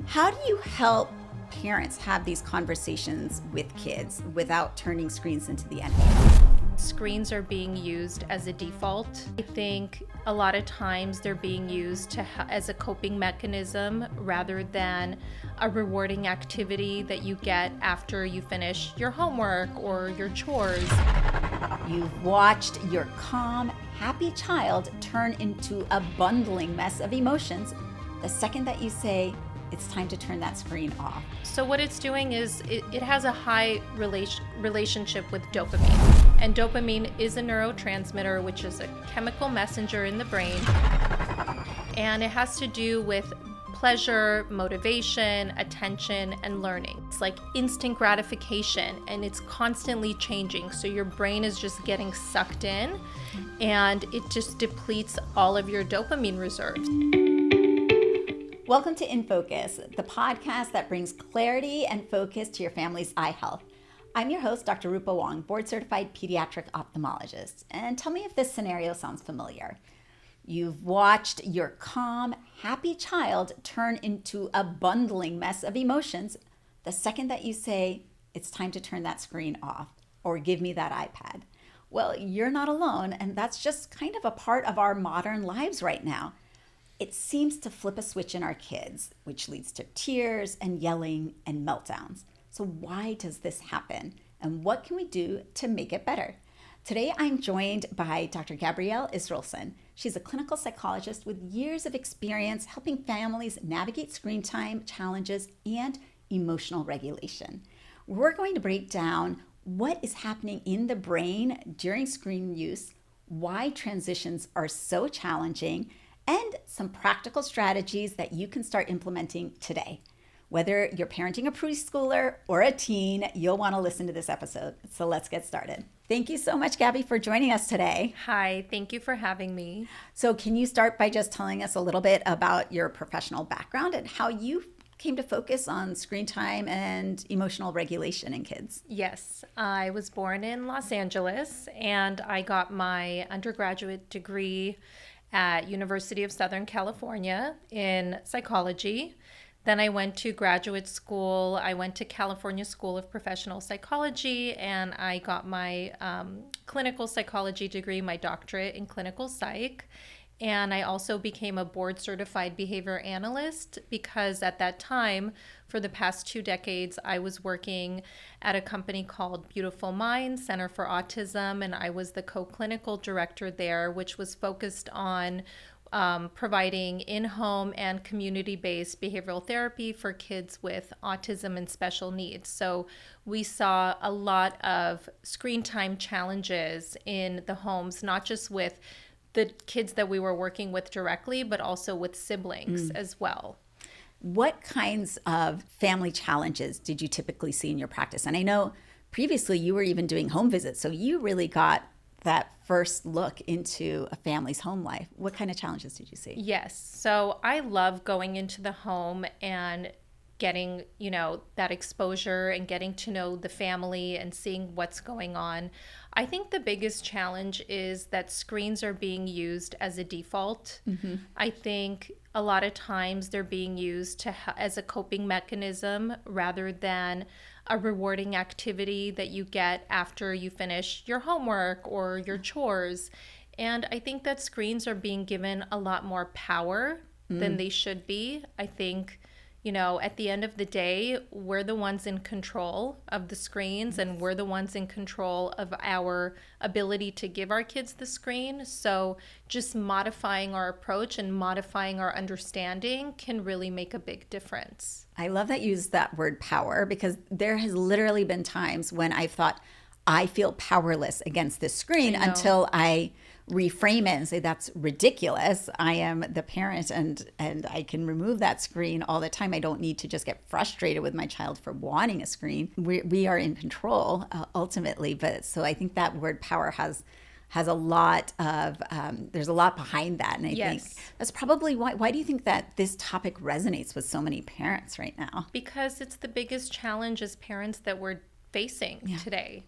How do you help parents have these conversations with kids without turning screens into the enemy? Screens are being used as a default. I think a lot of times they're being used as a coping mechanism rather than a rewarding activity that you get after you finish your homework or your chores. You've watched your calm, happy child turn into a bundling mess of emotions the second that you say, it's time to turn that screen off. So what it's doing is it has a high relationship with dopamine. And dopamine is a neurotransmitter, which is a chemical messenger in the brain. And it has to do with pleasure, motivation, attention, and learning. It's like instant gratification, and it's constantly changing. So your brain is just getting sucked in, and it just depletes all of your dopamine reserves. Welcome to In Focus, the podcast that brings clarity and focus to your family's eye health. I'm your host, Dr. Rupa Wong, board-certified pediatric ophthalmologist. And tell me if this scenario sounds familiar. You've watched your calm, happy child turn into a bundling mess of emotions the second that you say, it's time to turn that screen off or give me that iPad. Well, you're not alone, and that's just kind of a part of our modern lives right now. It seems to flip a switch in our kids, which leads to tears and yelling and meltdowns. So why does this happen? And what can we do to make it better? Today, I'm joined by Dr. Gabie Izralson. She's a clinical psychologist with years of experience helping families navigate screen time challenges and emotional regulation. We're going to break down what is happening in the brain during screen use, why transitions are so challenging, and some practical strategies that you can start implementing today. Whether you're parenting a preschooler or a teen, you'll want to listen to this episode. So let's get started. Thank you so much, Gabie, for joining us today. Hi, thank you for having me. So can you start by just telling us a little bit about your professional background and how you came to focus on screen time and emotional regulation in kids? Yes, I was born in Los Angeles, and I got my undergraduate degree at University of Southern California in psychology. Then I went to graduate school. I went to California School of Professional Psychology, and I got my clinical psychology degree, my doctorate in clinical psych. And I also became a board-certified behavior analyst because at that time, for the past 2 decades, I was working at a company called Beautiful Minds Center for Autism, and I was the co-clinical director there, which was focused on providing in-home and community-based behavioral therapy for kids with autism and special needs. So we saw a lot of screen time challenges in the homes, not just with the kids that we were working with directly, but also with siblings as well. What kinds of family challenges did you typically see in your practice? And I know previously you were even doing home visits, so you really got that first look into a family's home life. What kind of challenges did you see? Yes. So I love going into the home and getting, that exposure and getting to know the family and seeing what's going on. I think the biggest challenge is that screens are being used as a default. Mm-hmm. I think a lot of times they're being used as a coping mechanism rather than a rewarding activity that you get after you finish your homework or your chores. And I think that screens are being given a lot more power than they should be. I think at the end of the day, we're the ones in control of the screens, and we're the ones in control of our ability to give our kids the screen. So just modifying our approach and modifying our understanding can really make a big difference. I love that you use that word power, because there has literally been times when I've thought, I feel powerless against this screen until I reframe it and say, that's ridiculous. I am the parent and I can remove that screen all the time. I don't need to just get frustrated with my child for wanting a screen. We are in control ultimately. But so I think that word power has a lot of, there's a lot behind that. And I think that's probably why do you think that this topic resonates with so many parents right now? Because it's the biggest challenge as parents that we're facing today.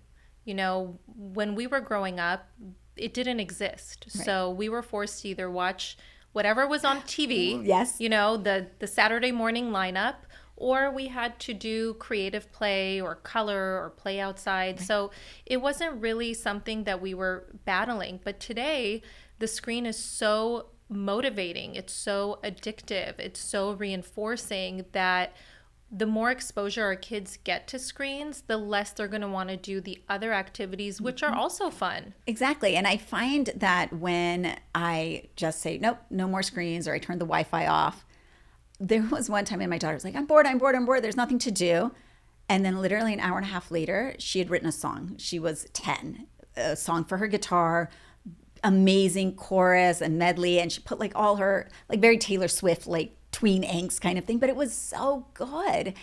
When we were growing up, it didn't exist. Right. So we were forced to either watch whatever was on TV. Yes. The Saturday morning lineup, or we had to do creative play or color or play outside. Right. So it wasn't really something that we were battling. But today, the screen is so motivating. It's so addictive. It's so reinforcing that the more exposure our kids get to screens, the less they're going to want to do the other activities, which are also fun. Exactly. And I find that when I just say, nope, no more screens, or I turn the Wi-Fi off, there was one time and my daughter was like, I'm bored. There's nothing to do. And then literally an hour and a half later, she had written a song. She was 10, a song for her guitar, amazing chorus and medley. And she put like all her, like very Taylor Swift, like tween angst kind of thing, but it was so good.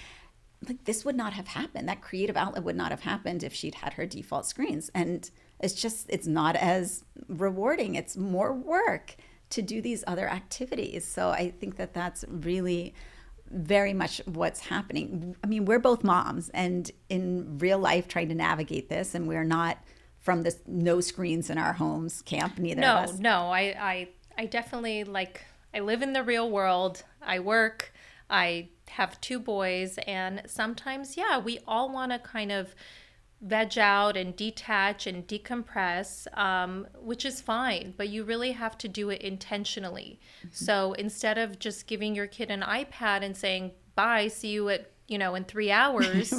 Like this would not have happened. That creative outlet would not have happened if she'd had her default screens. And it's not as rewarding. It's more work to do these other activities. So I think that that's really very much what's happening. I mean, we're both moms and in real life trying to navigate this, and we're not from this no screens in our homes camp, neither of us. No, I definitely I live in the real world. I work, I have 2 boys, and sometimes, we all want to kind of veg out and detach and decompress, which is fine, but you really have to do it intentionally. Mm-hmm. So instead of just giving your kid an iPad and saying, bye, see you at, in 3 hours,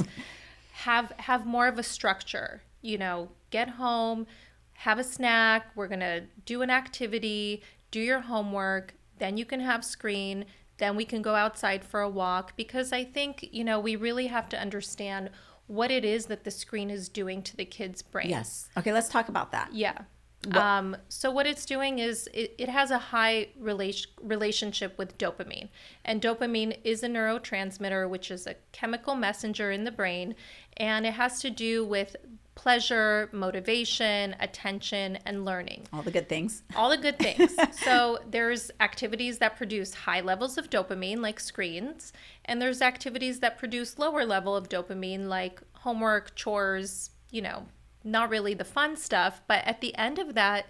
have more of a structure, get home, have a snack, we're going to do an activity, do your homework, then you can have screen, then we can go outside for a walk, because I think, we really have to understand what it is that the screen is doing to the kid's brain. Yes. Okay, let's talk about that. Yeah. So what it's doing is it has a high relationship with dopamine. And dopamine is a neurotransmitter, which is a chemical messenger in the brain. And it has to do with pleasure, motivation, attention, and learning. All the good things. All the good things. So there's activities that produce high levels of dopamine, like screens, and there's activities that produce lower level of dopamine, like homework, chores, not really the fun stuff, but at the end of that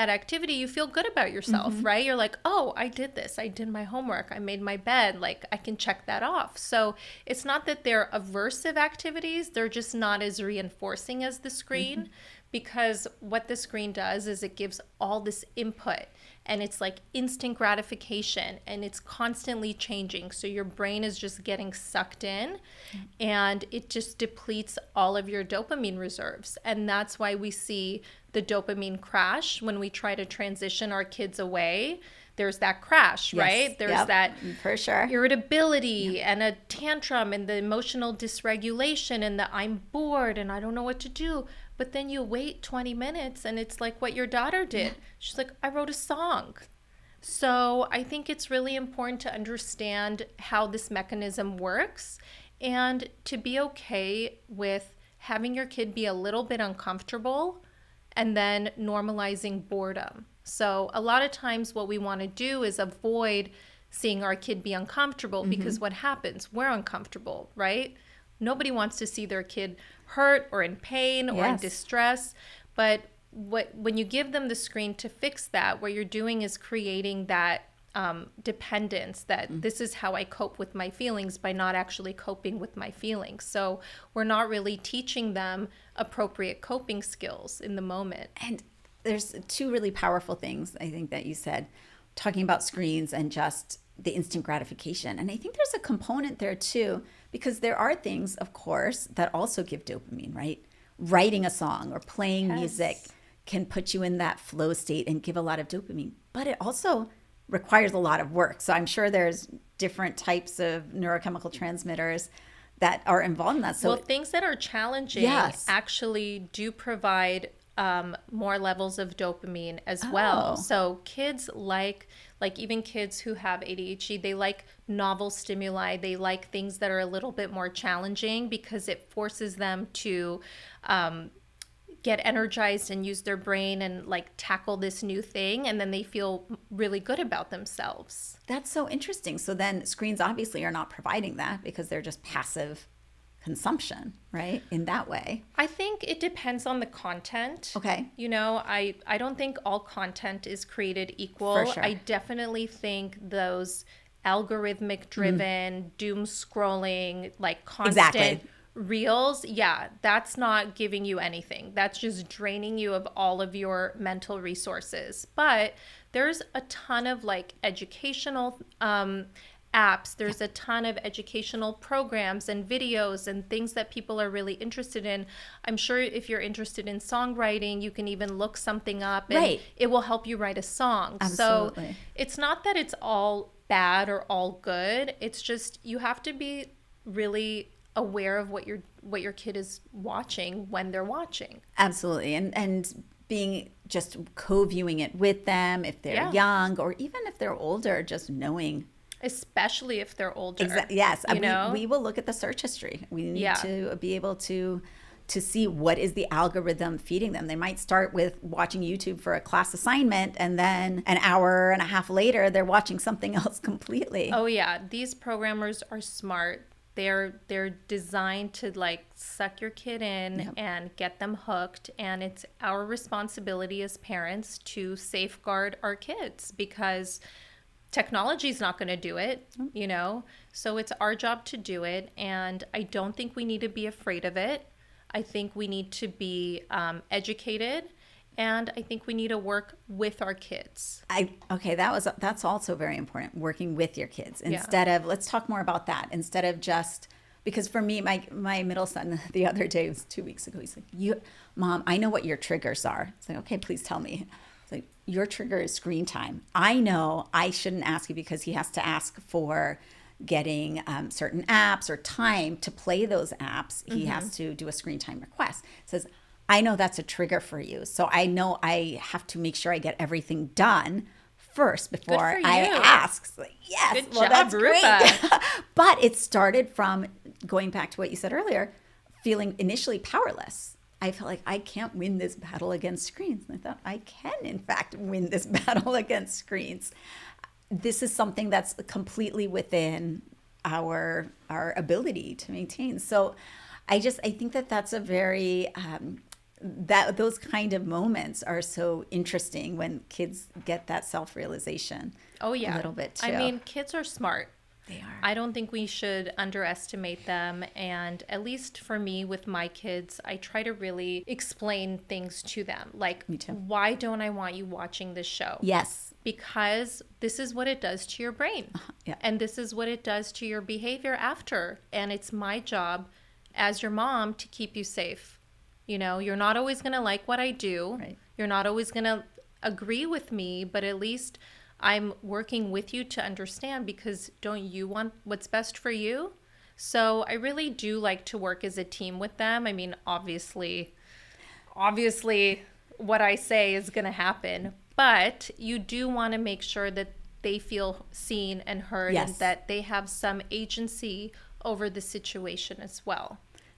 activity, you feel good about yourself, mm-hmm. right? You're like, oh, I did this. I did my homework. I made my bed. Like, I can check that off. So it's not that they're aversive activities. They're just not as reinforcing as the screen, mm-hmm. because what the screen does is it gives all this input, and it's like instant gratification, and it's constantly changing. So your brain is just getting sucked in, mm-hmm. and it just depletes all of your dopamine reserves. And that's why we see the dopamine crash when we try to transition our kids away. There's that crash, yes. right? There's that for sure irritability and a tantrum and the emotional dysregulation and the I'm bored and I don't know what to do. But then you wait 20 minutes and it's like what your daughter did. Yeah. She's like, I wrote a song. So I think it's really important to understand how this mechanism works and to be okay with having your kid be a little bit uncomfortable and then normalizing boredom. So a lot of times what we want to do is avoid seeing our kid be uncomfortable, mm-hmm. because what happens? We're uncomfortable, right? Nobody wants to see their kid hurt or in pain or in distress. But when you give them the screen to fix that, what you're doing is creating that dependence that mm-hmm. this is how I cope with my feelings by not actually coping with my feelings. So we're not really teaching them appropriate coping skills in the moment. And there's 2 really powerful things I think that you said, talking about screens and just the instant gratification. And I think there's a component there too, because there are things, of course, that also give dopamine, right? Writing a song or playing music can put you in that flow state and give a lot of dopamine, but it also requires a lot of work. So I'm sure there's different types of neurochemical transmitters that are involved in that. So things that are challenging actually do provide more levels of dopamine as well. So kids like even kids who have ADHD, they like novel stimuli. They like things that are a little bit more challenging because it forces them to get energized and use their brain and tackle this new thing, and then they feel really good about themselves. That's so interesting. So then screens obviously are not providing that because they're just passive consumption, right? In that way. I think it depends on the content. Okay. You know, I don't think all content is created equal. For sure. I definitely think those algorithmic driven, doom scrolling, like constant Exactly. reels, yeah, that's not giving you anything. That's just draining you of all of your mental resources. But there's a ton of like educational apps. There's a ton of educational programs and videos and things that people are really interested in. I'm sure if you're interested in songwriting, you can even look something up and Right. it will help you write a song. Absolutely. So it's not that it's all bad or all good. It's just you have to be really aware of what your kid is watching when they're watching. Absolutely. And being just co-viewing it with them if they're young, or even if they're older, just knowing. Especially if they're older. Yes. You know? We will look at the search history. We need Yeah. to be able to see what is the algorithm feeding them. They might start with watching YouTube for a class assignment, and then an hour and a half later, they're watching something else completely. Oh yeah, these programmers are smart. They're designed to like suck your kid in and get them hooked, and it's our responsibility as parents to safeguard our kids because technology is not going to do it, you know? So it's our job to do it, and I don't think we need to be afraid of it. I think we need to be educated, and I think we need to work with our kids. That's also very important, working with your kids instead of, let's talk more about that, instead of just, because for me, my middle son the other day, it was 2 weeks ago, he's like, Mom, I know what your triggers are. It's like, okay, please tell me. It's like, your trigger is screen time. I know I shouldn't ask you because he has to ask for getting certain apps or time to play those apps. He has to do a screen time request. It says, I know that's a trigger for you. So I know I have to make sure I get everything done first before I ask. Like, yes, Good job, that's Rupa. Great. But it started from going back to what you said earlier, feeling initially powerless. I felt like I can't win this battle against screens. And I thought I can, in fact, win this battle against screens. This is something that's completely within our ability to maintain. So I think that that's a very that those kind of moments are so interesting when kids get that self-realization. Oh yeah, a little bit too. I mean, kids are smart. They are. I don't think we should underestimate them. And at least for me with my kids, I try to really explain things to them. Like, Me too. Why don't I want you watching this show? Yes. Because this is what it does to your brain. Yeah. And this is what it does to your behavior after. And it's my job as your mom to keep you safe. You know, you're not always going to like what I do. Right. You're not always going to agree with me, but at least I'm working with you to understand, because don't you want what's best for you? So I really do like to work as a team with them. I mean, obviously what I say is going to happen, but you do want to make sure that they feel seen and heard, Yes. and that they have some agency over the situation as well.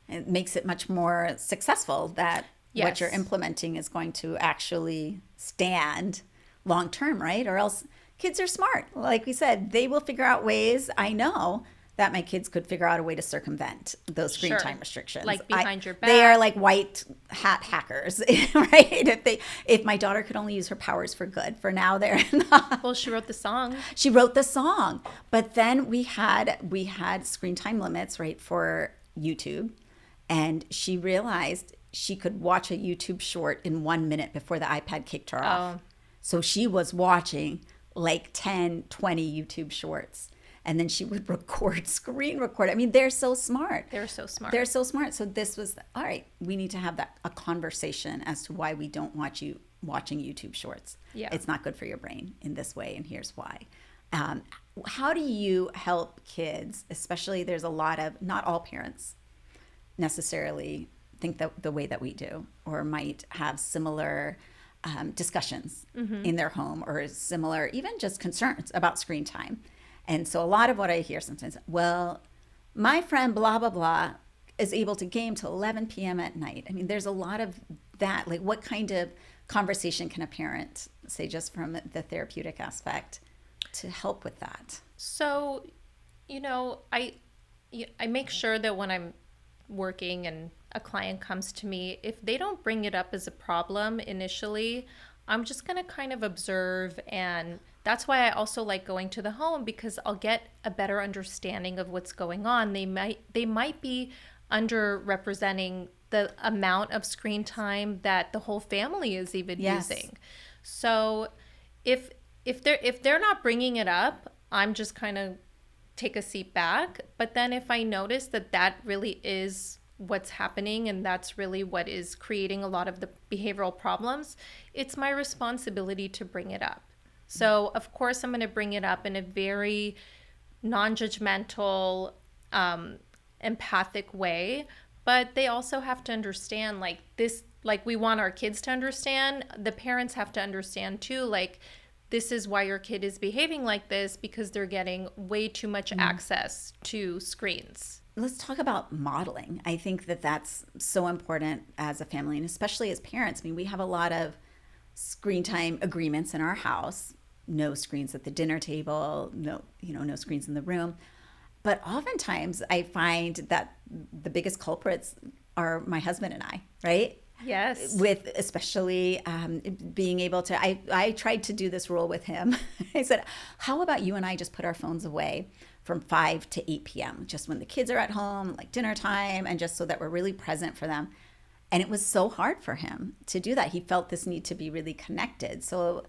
It makes it much more successful that what Yes. you're implementing is going to actually stand long term, right? Or else kids are smart. Like we said, they will figure out ways. I know that my kids could figure out a way to circumvent those screen Sure. time restrictions. Like behind your They back. are like white hat hackers, right? If my daughter could only use her powers for good, for now they're not. Well, she wrote the song. She wrote the song, but then we had screen time limits, right, for YouTube, and she realized she could watch a YouTube short in 1 minute before the iPad kicked her off. So she was watching like 10, 20 YouTube shorts, and then she would screen record. I mean, they're so smart. They're so smart. They're so smart. So this was, all right, we need to have a conversation as to why we don't want you watching YouTube shorts. Yeah. It's not good for your brain in this way, and here's why. How do you help kids, especially there's a lot of, not all parents necessarily think that the way that we do, or might have similar discussions in their home, or similar, even just concerns about screen time. And so a lot of what I hear sometimes, well, my friend blah, blah, blah is able to game till 11 p.m. at night. I mean, there's a lot of that. Like, what kind of conversation can a parent say, just from the therapeutic aspect, to help with that? So, you know, I make sure that when I'm working and a client comes to me, if they don't bring it up as a problem initially, I'm just going to kind of observe. And that's why I also like going to the home, because I'll get a better understanding of what's going on. They might be underrepresenting the amount of screen time that the whole family is even using. So if they're not bringing it up, I'm just kind of take a seat back. But then if I notice that that really is what's happening and that's really what is creating a lot of the behavioral problems, it's my responsibility to bring it up. So of course I'm going to bring it up in a very non-judgmental, empathic way, but they also have to understand, like, this, like we want our kids to understand, the parents have to understand too, like, this is why your kid is behaving like this, because they're getting way too much access to screens. Let's talk about modeling. I think that that's so important as a family, and especially as parents. I mean, we have a lot of screen time agreements in our house. No screens at the dinner table, no screens in the room. But oftentimes I find that the biggest culprits are my husband and I, right? Yes. With especially being able to, I tried to do this rule with him. I said, how about you and I just put our phones away from 5 to 8 p.m., just when the kids are at home, like dinner time, and just so that we're really present for them. And it was so hard for him to do that. He felt this need to be really connected. So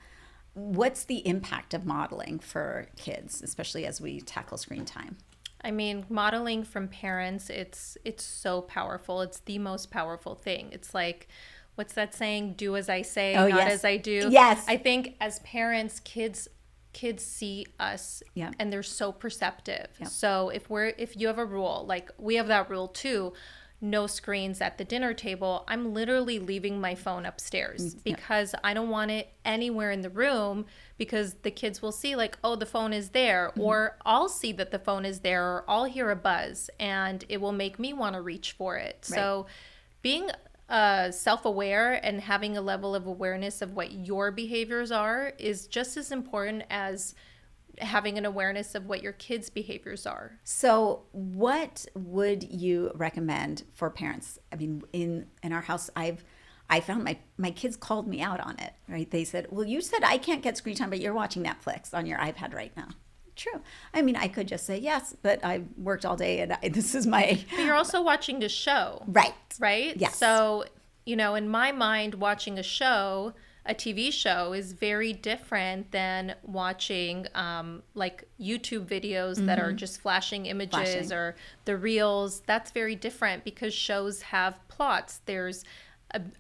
what's the impact of modeling for kids, especially as we tackle screen time? I mean, modeling from parents, it's so powerful. It's the most powerful thing. It's like, what's that saying? Do as I say, not as I do. Yes. I think as parents, kids see us and they're so perceptive. So if you have a rule, like we have that rule too, no screens at the dinner table, I'm literally leaving my phone upstairs because I don't want it anywhere in the room, because the kids will see, like, oh, the phone is there, or I'll see that the phone is there, or I'll hear a buzz and it will make me want to reach for it. Right. So being self-aware and having a level of awareness of what your behaviors are is just as important as having an awareness of what your kids' behaviors are. So what would you recommend for parents? I mean, in our house, I found my kids called me out on it, right? They said, well, you said I can't get screen time, but you're watching Netflix on your iPad right now. True. I mean, I could just say yes, but I worked all day and this is my... But you're also watching a show. Right. Right? Yes. So, in my mind, watching a show, a TV show, is very different than watching like YouTube videos that are just flashing images or the reels. That's very different because shows have plots. There's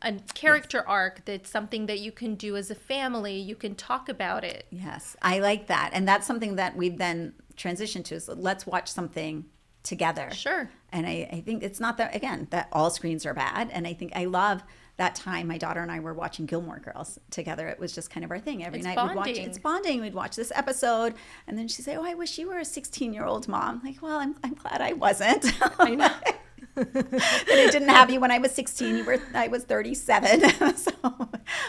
a character arc that's something that you can do as a family. You can talk about it. Yes, I like that. And that's something that we've then transitioned to, is let's watch something together. Sure. And I think it's not that, again, that all screens are bad. And I think I love that time my daughter and I were watching Gilmore Girls together. It was just kind of our thing. Every night bonding. we'd watch it. It's bonding. We'd watch this episode. And then she'd say, oh, I wish you were a 16-year-old mom. Like, well, I'm glad I wasn't. I know. That it didn't have you when I was 16. I was 37. So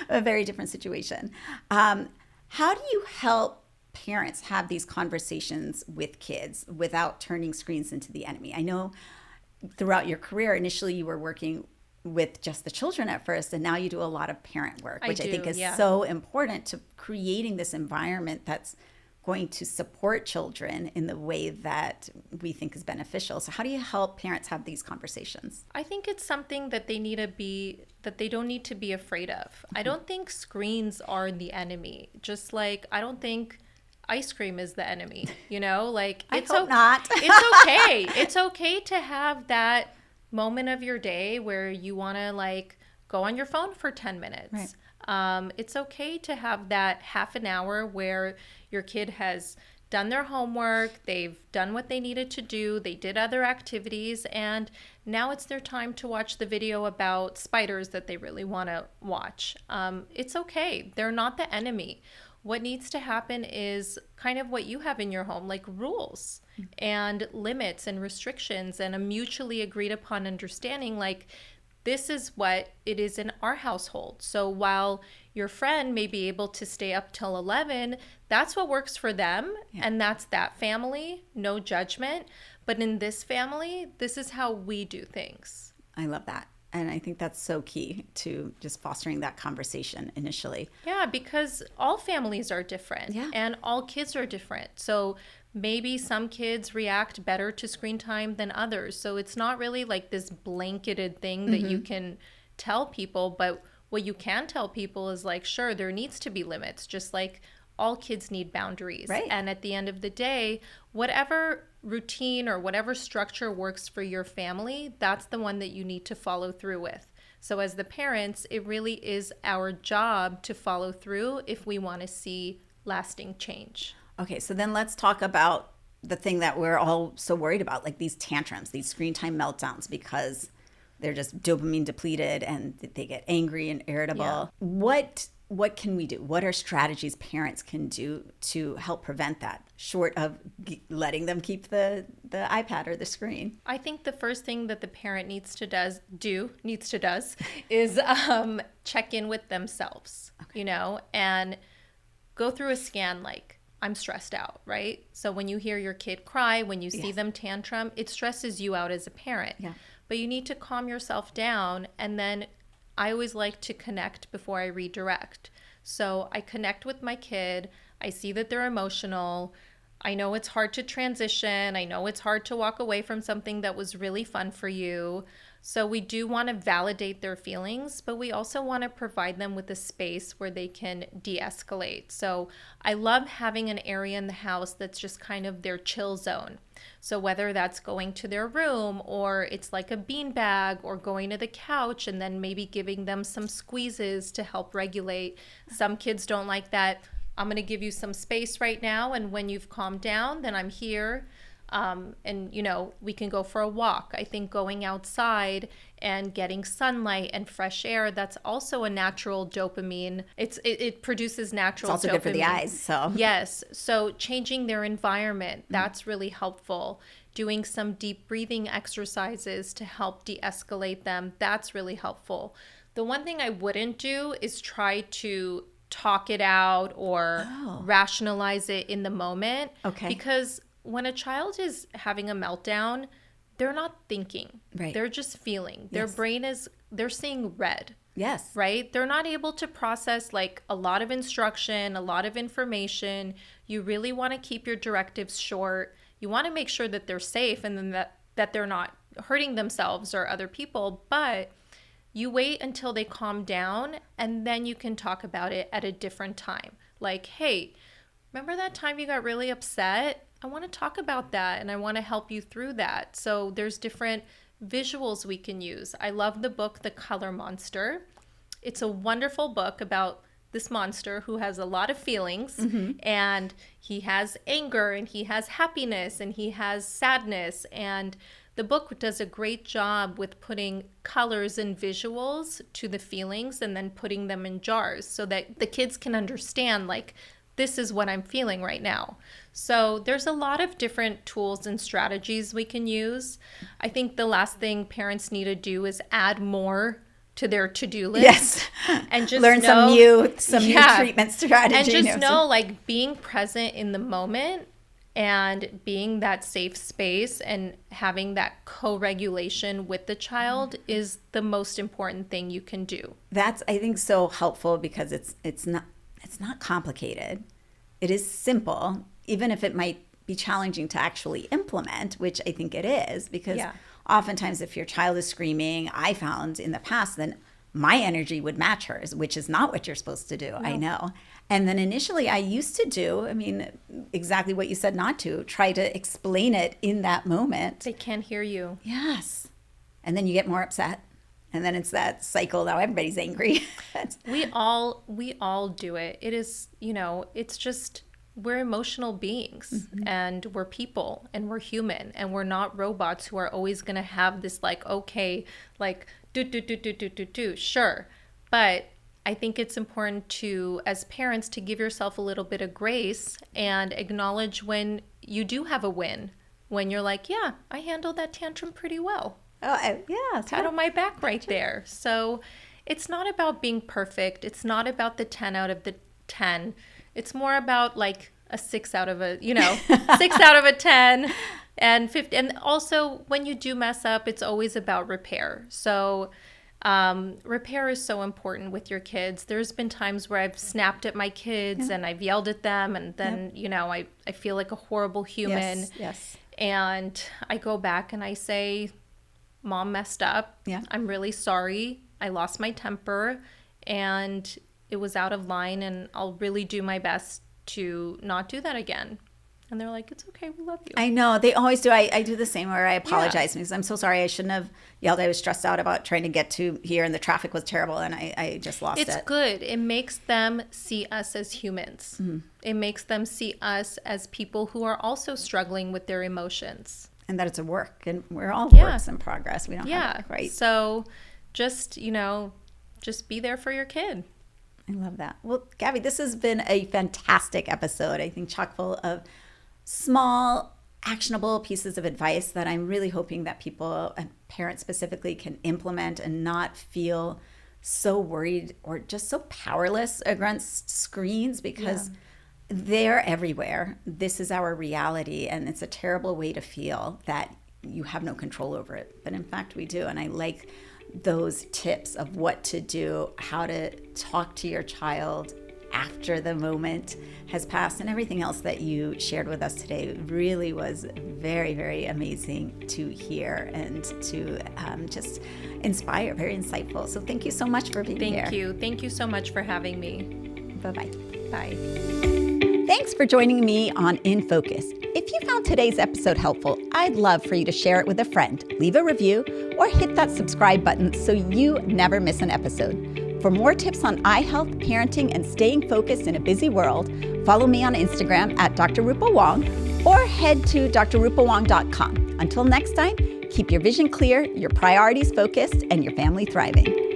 a very different situation. How do you help parents have these conversations with kids without turning screens into the enemy? I know throughout your career, initially you were working with just the children at first, and now you do a lot of parent work, which I think is so important to creating this environment that's going to support children in the way that we think is beneficial. So how do you help parents have these conversations? I think it's something that they don't need to be afraid of. I don't think screens are the enemy. Just like I don't think ice cream is the enemy, like it's not. It's okay. It's okay to have that moment of your day where you want to like go on your phone for 10 minutes. Right. It's okay to have that half an hour where your kid has done their homework, they've done what they needed to do, they did other activities, and now it's their time to watch the video about spiders that they really want to watch. It's okay. They're not the enemy. What needs to happen is kind of what you have in your home, like rules and limits and restrictions and a mutually agreed upon understanding, like this is what it is in our household. So while your friend may be able to stay up till 11, that's what works for them. Yeah. And that's that family, no judgment. but in this family, this is how we do things. I love that. And I think that's so key to just fostering that conversation initially. Yeah, because all families are different and all kids are different. So maybe some kids react better to screen time than others. So it's not really like this blanketed thing that you can tell people. But what you can tell people is like, sure, there needs to be limits, just like all kids need boundaries. Right. And at the end of the day, whatever routine or whatever structure works for your family, that's the one that you need to follow through with. So as the parents, it really is our job to follow through if we want to see lasting change. Okay, so then let's talk about the thing that we're all so worried about, like these tantrums, these screen time meltdowns, because they're just dopamine depleted and they get angry and irritable. Yeah. What can we do? What are strategies parents can do to help prevent that, short of letting them keep the iPad or the screen? I think the first thing that the parent needs to do is check in with themselves, and go through a scan like, I'm stressed out, right? So when you hear your kid cry, when you see them tantrum, it stresses you out as a parent. Yeah. But you need to calm yourself down, and then I always like to connect before I redirect. So I connect with my kid. I see that they're emotional. I know it's hard to transition. I know it's hard to walk away from something that was really fun for you. So we do want to validate their feelings, but we also want to provide them with a space where they can de-escalate. So I love having an area in the house that's just kind of their chill zone. So whether that's going to their room, or it's like a beanbag, or going to the couch and then maybe giving them some squeezes to help regulate. Some kids don't like that. I'm going to give you some space right now, and when you've calmed down, then I'm here. And we can go for a walk. I think going outside and getting sunlight and fresh air, that's also a natural dopamine. It produces natural dopamine. It's also good for the eyes. So yes. So changing their environment, that's really helpful. Doing some deep breathing exercises to help de-escalate them, that's really helpful. The one thing I wouldn't do is try to talk it out or rationalize it in the moment. Okay. Because when a child is having a meltdown, they're not thinking. Right. They're just feeling. Their brain they're seeing red. Yes. Right? They're not able to process like a lot of instruction, a lot of information. You really want to keep your directives short. You want to make sure that they're safe, and then that they're not hurting themselves or other people. But you wait until they calm down, and then you can talk about it at a different time. Like, hey, remember that time you got really upset? I want to talk about that, and I want to help you through that. So there's different visuals we can use. I love the book, The Color Monster. It's a wonderful book about this monster who has a lot of feelings, and he has anger, and he has happiness, and he has sadness. And the book does a great job with putting colors and visuals to the feelings and then putting them in jars so that the kids can understand, like, this is what I'm feeling right now. So there's a lot of different tools and strategies we can use. I think the last thing parents need to do is add more to their to-do list. Yes. And just learn some new treatment strategies. And just know, like, being present in the moment and being that safe space and having that co-regulation with the child is the most important thing you can do. That's, I think, so helpful because it's not complicated. It is simple, even if it might be challenging to actually implement, which I think it is, because oftentimes if your child is screaming, I found in the past, then my energy would match hers, which is not what you're supposed to do. No. I know. And then initially I used to do, exactly what you said not to, try to explain it in that moment. They can't hear you. Yes. And then you get more upset. And then it's that cycle. Now everybody's angry. We all do it. It is, it's just, we're emotional beings, and we're people, and we're human, and we're not robots who are always going to have this do. Sure. But I think it's important to, as parents, to give yourself a little bit of grace and acknowledge when you do have a win, when you're like, yeah, I handled that tantrum pretty well. Oh, yeah. Pat on my back right there. So it's not about being perfect. It's not about the 10 out of the 10. It's more about like a 6 out of a 6 out of a 10. And also when you do mess up, it's always about repair. So repair is so important with your kids. There's been times where I've snapped at my kids and I've yelled at them, and then, I feel like a horrible human. Yes. And I go back and I say, Mom messed up. Yeah. I'm really sorry. I lost my temper and it was out of line, and I'll really do my best to not do that again. And they're like, it's okay, we love you. I know. They always do. I do the same where I apologize because I'm so sorry. I shouldn't have yelled. I was stressed out about trying to get to here and the traffic was terrible and I just lost it. It's good. It makes them see us as humans. Mm-hmm. It makes them see us as people who are also struggling with their emotions. And that it's a work, and we're all works in progress. We don't have it right. So just be there for your kid. I love that. Well, Gabie, this has been a fantastic episode. I think chock full of small, actionable pieces of advice that I'm really hoping that people, and parents specifically, can implement and not feel so worried or just so powerless against screens, because they're everywhere. This is our reality, and it's a terrible way to feel that you have no control over it. But in fact, we do. And I like those tips of what to do, how to talk to your child after the moment has passed, and everything else that you shared with us today really was very, very amazing to hear and to just inspire, very insightful. So thank you so much for being here. Thank you. Thank you so much for having me. Bye-bye. Bye. Thanks for joining me on In Focus. If you found today's episode helpful, I'd love for you to share it with a friend, leave a review, or hit that subscribe button so you never miss an episode. For more tips on eye health, parenting, and staying focused in a busy world, follow me on Instagram at Dr. Rupa Wong, or head to drrupawong.com. Until next time, keep your vision clear, your priorities focused, and your family thriving.